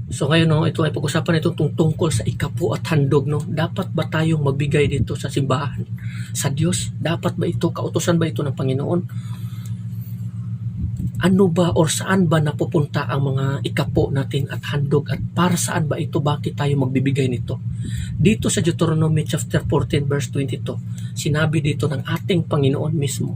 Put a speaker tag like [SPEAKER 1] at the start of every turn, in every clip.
[SPEAKER 1] So ngayon, no, ito ay pag-usapan ito tungkol sa ikapu at handog. No? Dapat ba tayong magbigay dito sa simbahan? Sa Diyos? Dapat ba ito? Kautusan ba ito ng Panginoon? Ano ba or saan ba napupunta ang mga ikapo natin at handog at para saan ba ito? Bakit tayo magbibigay nito? Dito sa Deuteronomy chapter 14 verse 22, sinabi dito ng ating Panginoon mismo,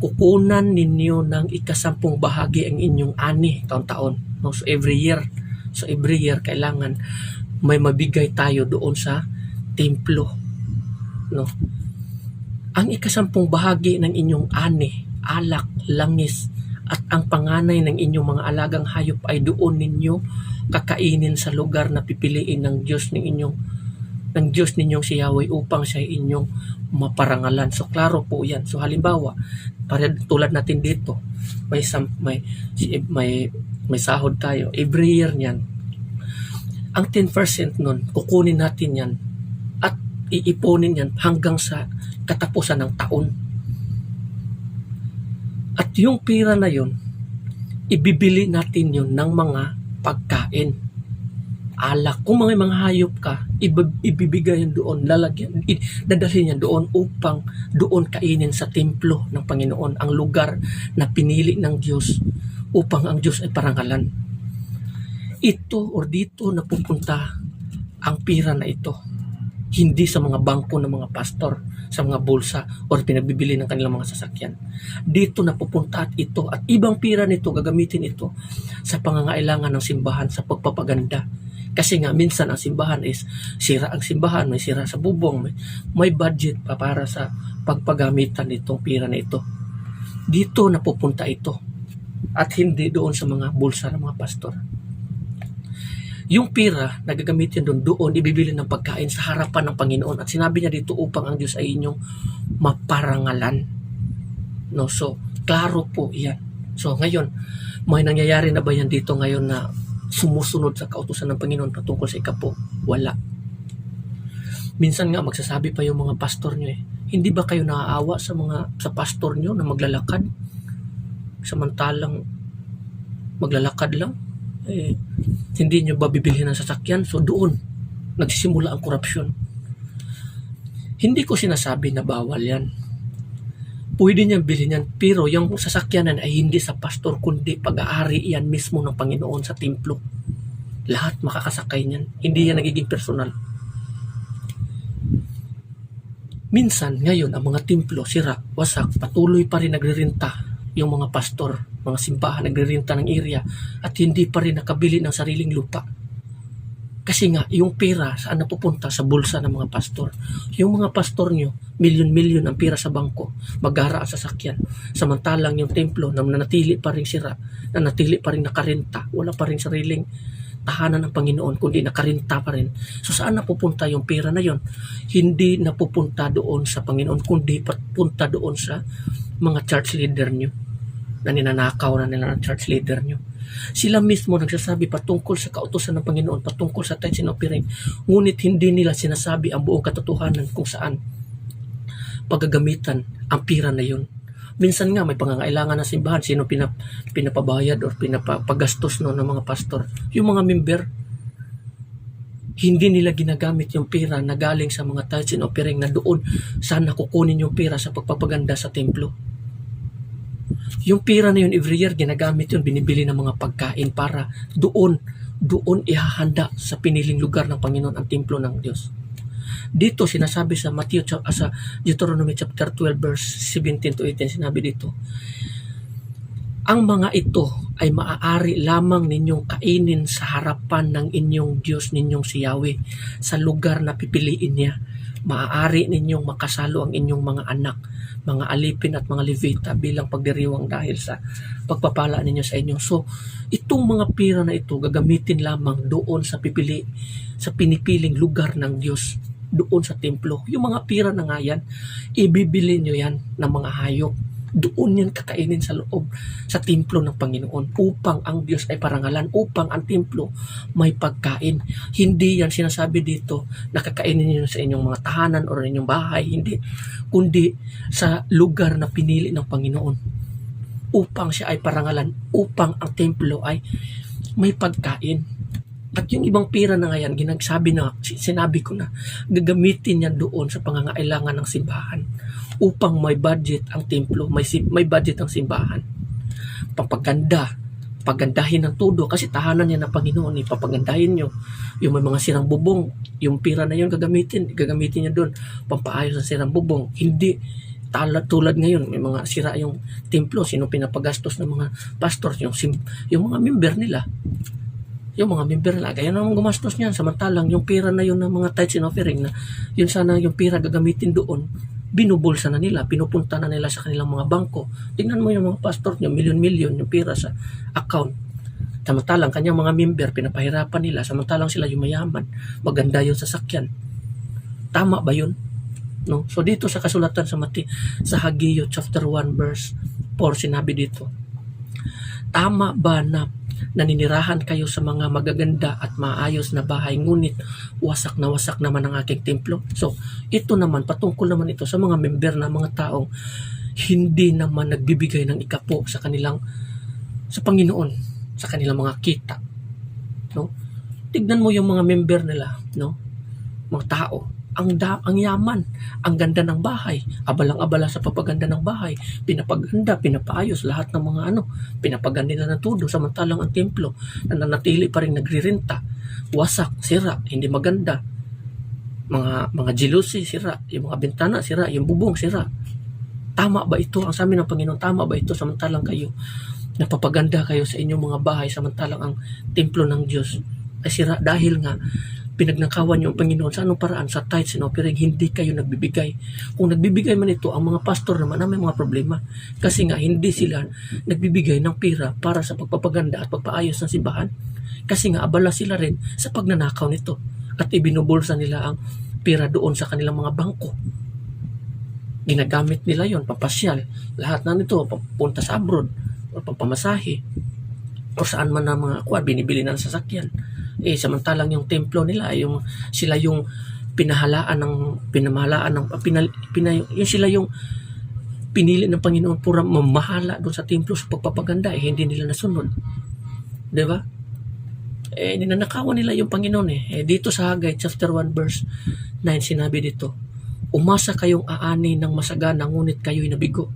[SPEAKER 1] kukunan ninyo ng ikasampung bahagi ang inyong ani taon-taon. No? So every year kailangan may mabigay tayo doon sa templo. No? Ang ikasampung bahagi ng inyong ani, alak, langis, at ang panganay ng inyong mga alagang hayop ay doon ninyo kakainin sa lugar na pipiliin ng Diyos ninyong si Yahweh upang siya inyong maparangalan. So klaro po 'yan. So halimbawa, para tulad natin dito, may sahod tayo every year niyan. Ang 10% nun, kukunin natin 'yan at iipunin 'yan hanggang sa katapusan ng taon. At yung pira na yun, ibibili natin yun ng mga pagkain. Alak. Kung mga hayop ka, ibibigay yan doon, dadalhin yan doon upang doon kainin sa templo ng Panginoon, ang lugar na pinili ng Diyos upang ang Diyos ay parangalan. Ito or dito napupunta ang pira na ito. Hindi sa mga bangko ng mga pastor, sa mga bulsa, or pinagbibili ng kanilang mga sasakyan. Dito napupunta at ito, at ibang pira nito, gagamitin ito sa pangangailangan ng simbahan, sa pagpapaganda. Kasi nga, minsan ang simbahan is, sira ang simbahan, may sira sa bubong, may budget pa para sa pagpagamitan nitong pira na ito. Dito napupunta ito, at hindi doon sa mga bulsa ng mga pastor. Yung pira na gagamitin doon ibibili ng pagkain sa harapan ng Panginoon. At sinabi niya dito upang ang Diyos ay inyong maparangalan. No, so, klaro po yan. So, ngayon, may nangyayari na ba yan dito ngayon na sumusunod sa kautusan ng Panginoon patungkol sa ikapo? Wala. Minsan nga, magsasabi pa yung mga pastor nyo hindi ba kayo naaawa sa pastor nyo na maglalakad? Samantalang maglalakad lang? Hindi nyo ba bibilhin ng sasakyan? So doon nagsisimula ang korupsyon. Hindi ko sinasabi na bawal yan. Pwede niyang bilhin yan, pero yung sasakyanan ay hindi sa pastor, kundi pag-aari yan mismo ng Panginoon sa templo. Lahat makakasakay niyan. Hindi yan nagiging personal. Minsan, ngayon, ang mga templo, sira, wasak, patuloy pa rin nagririnta yung mga pastor, mga simbahan, nagririnta ng area at hindi pa rin nakabili ng sariling lupa. Kasi nga, yung pera saan napupunta? Sa bulsa ng mga pastor. Yung mga pastor nyo, milyon-milyon ang pera sa bangko, magara ang sasakyan. Samantalang yung templo na nanatili pa rin sira, nanatili pa rin nakarenta, wala pa rin sariling tahanan ng Panginoon, kundi nakarenta pa rin. So saan napupunta yung pera na yon? Hindi napupunta doon sa Panginoon, kundi papunta doon sa mga church leader nyo na ninanakaw na nila ng church leader nyo. Sila mismo nagsasabi patungkol sa kautusan ng Panginoon, patungkol sa tithes and offering, ngunit hindi nila sinasabi ang buong katotohanan kung saan paggagamitan ang pira na yun. Minsan nga may pangangailangan ng simbahan, sino pinapabayad or pinapagastos ng mga pastor? Yung mga member. Hindi nila ginagamit yung pira na galing sa mga tithes and offering na doon saan nakukunin yung pira sa pagpapaganda sa templo. Yung pira na yun every year ginagamit yun, binibili ng mga pagkain para doon ihahanda sa piniling lugar ng Panginoon ang templo ng Diyos. Dito sinasabi sa Deuteronomy chapter 12 verse 17 to 18, sinabi dito, ang mga ito ay maaari lamang ninyong kainin sa harapan ng inyong Diyos ninyong si Yahweh sa lugar na pipiliin niya. Maaari ninyong makasalo ang inyong mga anak, mga alipin at mga levita bilang pagdiriwang dahil sa pagpapala ninyo sa inyo. So, itong mga pira na ito gagamitin lamang doon sa pinipiling lugar ng Diyos, doon sa templo. Yung mga pira na nga yan, ibibili nyo yan ng mga hayop. Doon yan kakainin sa loob, sa templo ng Panginoon upang ang Diyos ay parangalan, upang ang templo may pagkain. Hindi yan sinasabi dito na kakainin niyo sa inyong mga tahanan o inyong bahay, hindi. Kundi sa lugar na pinili ng Panginoon upang siya ay parangalan, upang ang templo ay may pagkain. At yung ibang pira na ngayon, sinabi ko na, gagamitin niya doon sa pangangailangan ng simbahan upang may budget ang templo, may budget ang simbahan. Pampaganda, pagandahin ng todo kasi tahanan niya ng Panginoon, ipapagandahin niyo. Yung may mga sirang bubong, yung pira na yun gagamitin niya doon, pampaayos ng sirang bubong. Hindi tulad ngayon, may mga sira yung templo, sino pinapagastos ng mga pastors, yung mga member nila. Yung mga member nila, kaya naman gumastos niyan. Samantalang yung pira na yun ng mga tithes and offering na yun sana yung pira gagamitin doon, binubulsa na nila, pinupunta na nila sa kanilang mga bangko. Tingnan mo yung mga pastor nyo, milyon-milyon yung pira sa account. Samantalang kanyang mga member, pinapahirapan nila, samantalang sila yung mayaman, maganda yung sasakyan. Tama ba yun? No? So dito sa kasulatan sa Hageo chapter 1 verse 4, sinabi dito, tama ba na naninirahan kayo sa mga magaganda at maayos na bahay, ngunit wasak na wasak naman ang aking templo? So, ito naman, patungkol naman ito sa mga member na mga taong hindi naman nagbibigay ng ikapo sa Panginoon, sa kanilang mga kita. No? Tignan mo yung mga member nila, no? Mga tao, ang yaman, ang ganda ng bahay, abalang-abala sa papaganda ng bahay, pinapaganda, pinapaayos lahat ng mga pinapaganda nila ng todo, samantalang ang templo nananatili pa rin nagrirenta, wasak, sira, hindi maganda, mga jealousy, sira, yung mga bintana, sira, yung bubong, sira. Tama ba ito? Ang sabi ng Panginoon, tama ba ito? Samantalang kayo, napapaganda kayo sa inyong mga bahay, samantalang ang templo ng Diyos ay sira dahil nga pinagnakawan niyo ang Panginoon sa anong paraan, sa tithes and offering, hindi kayo nagbibigay. Kung nagbibigay man ito, ang mga pastor naman may mga problema. Kasi nga, hindi sila nagbibigay ng pira para sa pagpapaganda at pagpaayos ng simbahan. Kasi nga, abala sila rin sa pagnanakaw nito. At ibinubulsa nila ang pira doon sa kanilang mga bangko. Ginagamit nila yon, papasyal. Lahat na nito, papunta sa abroad, o papamasahe, o saan man na mga binibili ng sasakyan. Samantalang yung templo nila, sila yung sila yung pinili ng Panginoon para mamahala doon sa templo sa pagpapaganda, hindi nila nasunod. 'Di ba? Ninanakawan nila yung Panginoon dito sa Haggai chapter 1 verse 9 sinabi dito, umasa kayong aani ng masagana, ngunit kayo'y nabigo.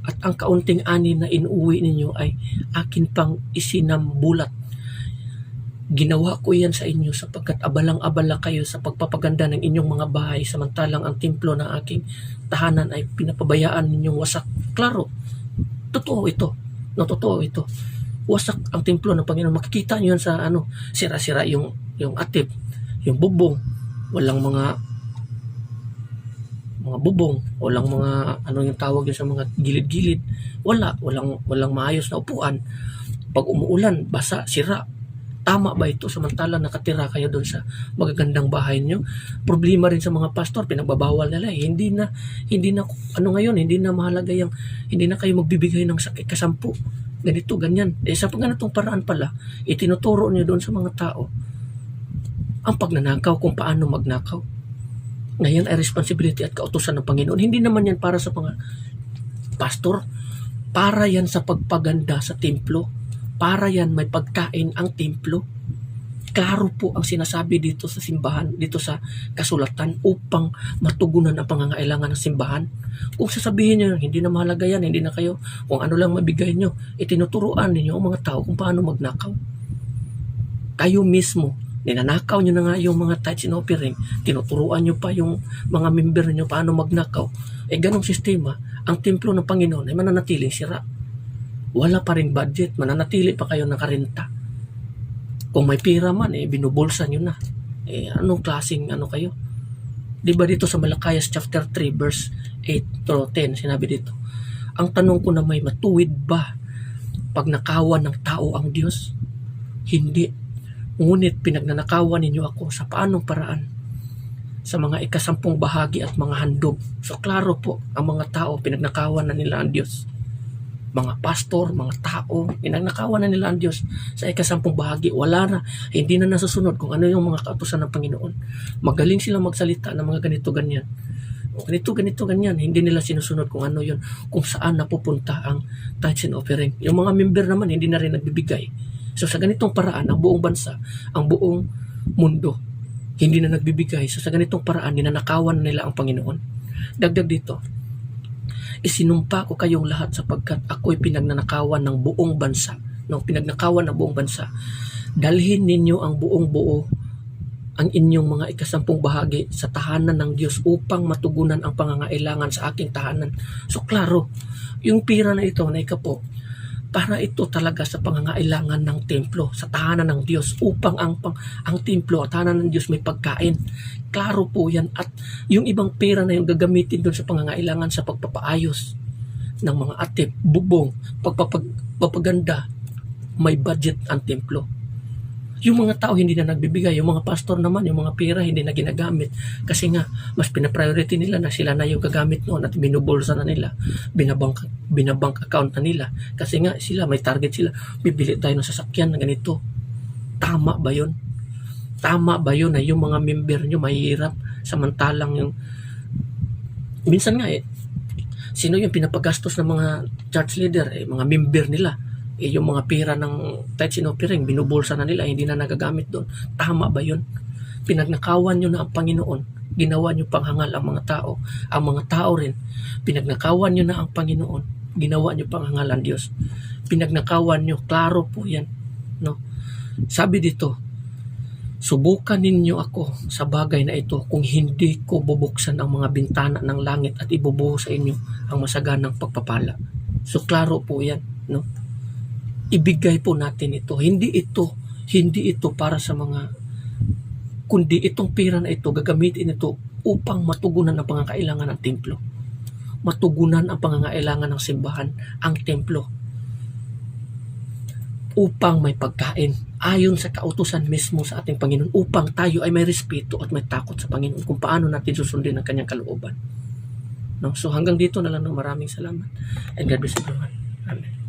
[SPEAKER 1] At ang kaunting ani na inuwi ninyo ay akin pang isinambulat. Ginawa ko yan sa inyo sapagkat abalang-abala kayo sa pagpapaganda ng inyong mga bahay, samantalang ang templo ng aking tahanan ay pinapabayaan ninyong wasak. Klaro, totoo ito. No, totoo ito. Wasak ang templo ng Panginoon. Makikita niyo yan sa sira-sira yung atip, yung bubong, walang mga bubong, walang mga yung tawag yun sa mga gilid-gilid. Walang maayos na upuan. Pag umuulan, basa, sira. Tama ba ito? Samantalang nakatira kayo doon sa magagandang bahay niyo. Problema rin sa mga pastor, pinagbabawal nila. Hindi na hindi na mahalaga hindi na kayo magbibigay ng kasampu. Ganito, ganyan. Sa ganitong paraan pala, itinuturo niyo doon sa mga tao ang pagnanakaw, kung paano magnakaw. Ngayon ay responsibility at kautusan ng Panginoon. Hindi naman yan para sa mga pastor. Para yan sa pagpaganda sa templo. Para yan may pagkain ang templo. Klaro po ang sinasabi dito sa simbahan, dito sa kasulatan, upang matugunan ang pangangailangan ng simbahan. Kung sasabihin nyo, hindi na mahalaga yan, hindi na kayo, kung ano lang mabigay nyo, itinuturuan ninyo ang mga tao kung paano magnakaw. Kayo mismo, ninanakaw nyo na nga yung mga tithes and offering, tinuturuan nyo pa yung mga member nyo paano magnakaw. Ganong sistema, ang templo ng Panginoon ay mananatiling sira. Wala pa rin budget, mananatili pa kayo nakarenta. Kung may pira man, binubulsa nyo na. Anong klaseng kayo? Diba dito sa Malakayas chapter 3 verse 8 to 10, sinabi dito, ang tanong ko na may matuwid ba pagnakawan ng tao ang Diyos? Hindi. Ngunit pinagnanakawan ninyo ako sa paanong paraan? Sa mga ikasampung bahagi at mga handog. So klaro po, ang mga tao, pinagnakawan na nila ang Diyos. Mga pastor, mga tao, pinagnakawan na nila ang Diyos sa ikasampung bahagi. Wala na, hindi na nasusunod kung ano yung mga kautusan ng Panginoon. Magaling sila magsalita ng mga ganito, ganyan. Ganito, ganyan. Hindi nila sinusunod kung ano yun, kung saan napupunta ang tithes and offering. Yung mga member naman, hindi na rin nagbibigay. So sa ganitong paraan, ang buong bansa, ang buong mundo, hindi na nagbibigay. So sa ganitong paraan, ninanakawan nila ang Panginoon. Dagdag dito, isinumpa ko kayong lahat sapagkat ako'y pinagnanakawan ng buong bansa. No, pinagnakawan ng buong bansa. Dalhin ninyo ang buong buo ang inyong mga ikasampung bahagi sa tahanan ng Diyos upang matugunan ang pangangailangan sa aking tahanan. So klaro, yung pira na ito na ikapo, para ito talaga sa pangangailangan ng templo, sa tahanan ng Diyos, upang ang templo at tahanan ng Diyos may pagkain. Klaro po yan. At yung ibang pera na yung gagamitin doon sa pangangailangan sa pagpapaayos ng mga atip, bubong, pagpapaganda, may budget ang templo. Yung mga tao hindi na nagbibigay, yung mga pastor naman, yung mga pera hindi na ginagamit kasi nga mas pina-priority nila na sila na yung gagamit noon at binubulsa na nila, binabank account na nila kasi nga sila may target sila, bibili tayo ng sasakyan na ganito. Tama ba yun? Tama ba yun na yung mga member nyo mahihirap samantalang yung minsan nga sino yung pinapagastos ng mga church leader, mga member nila, yung mga pera ng tithes and offering, binubulsa na nila, hindi na nagagamit doon. Tama ba yun? Pinagnakawan nyo na ang Panginoon, ginawa nyo panghangal ang mga tao. Ang mga tao rin, pinagnakawan nyo na ang Panginoon, ginawa nyo panghangal ang Diyos. Pinagnakawan nyo, klaro po yan. No? Sabi dito, subukan ninyo ako sa bagay na ito kung hindi ko bubuksan ang mga bintana ng langit at ibubuho sa inyo ang masaganang pagpapala. So klaro po yan, no? Ibigay po natin ito. Hindi ito para sa mga, kundi itong pera na ito, gagamitin ito upang matugunan ang pangangailangan ng templo. Matugunan ang pangangailangan ng simbahan, ang templo. Upang may pagkain, ayon sa kautusan mismo sa ating Panginoon, upang tayo ay may respeto at may takot sa Panginoon kung paano natin susundin ang kanyang kalooban. No? So hanggang dito na lang, maraming salamat. And God bless everyone. Amen.